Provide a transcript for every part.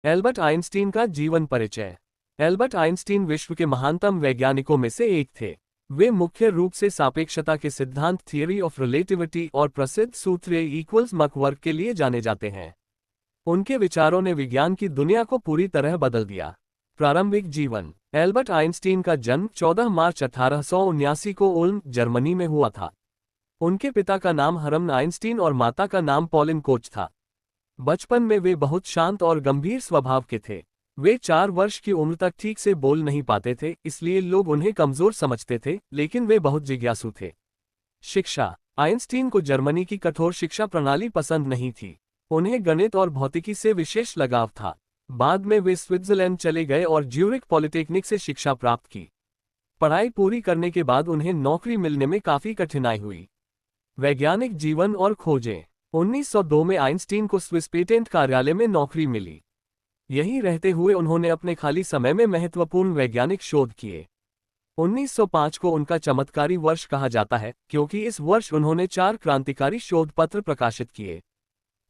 Albert Einstein का जीवन परिचय। एल्बर्ट आइंस्टीन विश्व के महानतम वैज्ञानिकों में से एक थे। वे मुख्य रूप से सापेक्षता के सिद्धांत थियरी ऑफ रिलेटिविटी और प्रसिद्ध सूत्र E=mc वर्ग के लिए जाने जाते हैं। उनके विचारों ने विज्ञान की दुनिया को पूरी तरह बदल दिया। प्रारंभिक जीवन। एल्बर्ट आइंस्टीन का जन्म 14 मार्च 1879 को उल्म, जर्मनी में हुआ था। उनके पिता का नाम हरमन आइंस्टीन और माता का नाम पॉलिन कोच था। बचपन में वे बहुत शांत और गंभीर स्वभाव के थे। वे 4 वर्ष की उम्र तक ठीक से बोल नहीं पाते थे, इसलिए लोग उन्हें कमजोर समझते थे, लेकिन वे बहुत जिज्ञासु थे। शिक्षा। आइंस्टीन को जर्मनी की कठोर शिक्षा प्रणाली पसंद नहीं थी। उन्हें गणित और भौतिकी से विशेष लगाव था। बाद में वे स्विट्जरलैंड चले गए और ज्यूरिख पॉलिटेक्निक से शिक्षा प्राप्त की। पढ़ाई पूरी करने के बाद उन्हें नौकरी मिलने में काफी कठिनाई हुई। वैज्ञानिक जीवन और खोजें। 1902 में आइंस्टीन को स्विस पेटेंट कार्यालय में नौकरी मिली। यहीं रहते हुए उन्होंने अपने खाली समय में महत्वपूर्ण वैज्ञानिक शोध किए। 1905 को उनका चमत्कारी वर्ष कहा जाता है, क्योंकि इस वर्ष उन्होंने 4 क्रांतिकारी शोध पत्र प्रकाशित किए।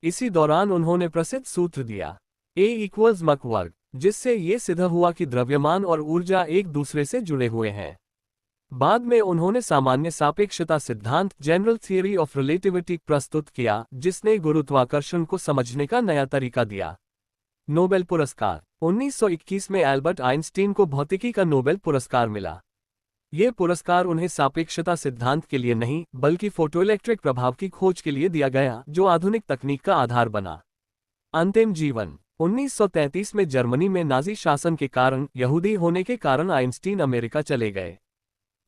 इसी दौरान उन्होंने प्रसिद्ध सूत्र दिया, E=mc वर्ग, जिससे ये सिद्ध हुआ कि द्रव्यमान और ऊर्जा एक दूसरे से जुड़े हुए हैं। बाद में उन्होंने सामान्य सापेक्षता सिद्धांत जनरल थियरी ऑफ रिलेटिविटी प्रस्तुत किया, जिसने गुरुत्वाकर्षण को समझने का नया तरीका दिया। नोबेल पुरस्कार। 1921 में एल्बर्ट आइंस्टीन को भौतिकी का नोबेल पुरस्कार मिला। यह पुरस्कार उन्हें सापेक्षता सिद्धांत के लिए नहीं, बल्कि फोटोइलेक्ट्रिक प्रभाव की खोज के लिए दिया गया, जो आधुनिक तकनीक का आधार बना। अंतिम जीवन। 1933 में जर्मनी में नाजी शासन के कारण यहूदी होने के कारण आइंस्टीन अमेरिका चले गए।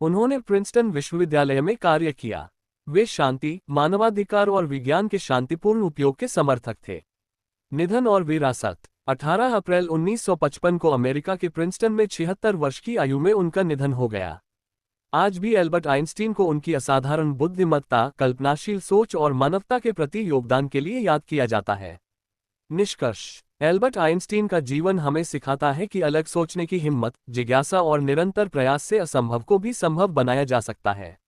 उन्होंने प्रिंसटन विश्वविद्यालय में कार्य किया। वे शांति, मानवाधिकार और विज्ञान के शांतिपूर्ण उपयोग के समर्थक थे। निधन और विरासत। 18 अप्रैल 1955 को अमेरिका के प्रिंसटन में 76 वर्ष की आयु में उनका निधन हो गया। आज भी एल्बर्ट आइंस्टीन को उनकी असाधारण बुद्धिमत्ता, कल्पनाशील सोच और मानवता के प्रति योगदान के लिए याद किया जाता है। निष्कर्ष। एल्बर्ट आइंस्टीन का जीवन हमें सिखाता है कि अलग सोचने की हिम्मत, जिज्ञासा और निरंतर प्रयास से असंभव को भी संभव बनाया जा सकता है।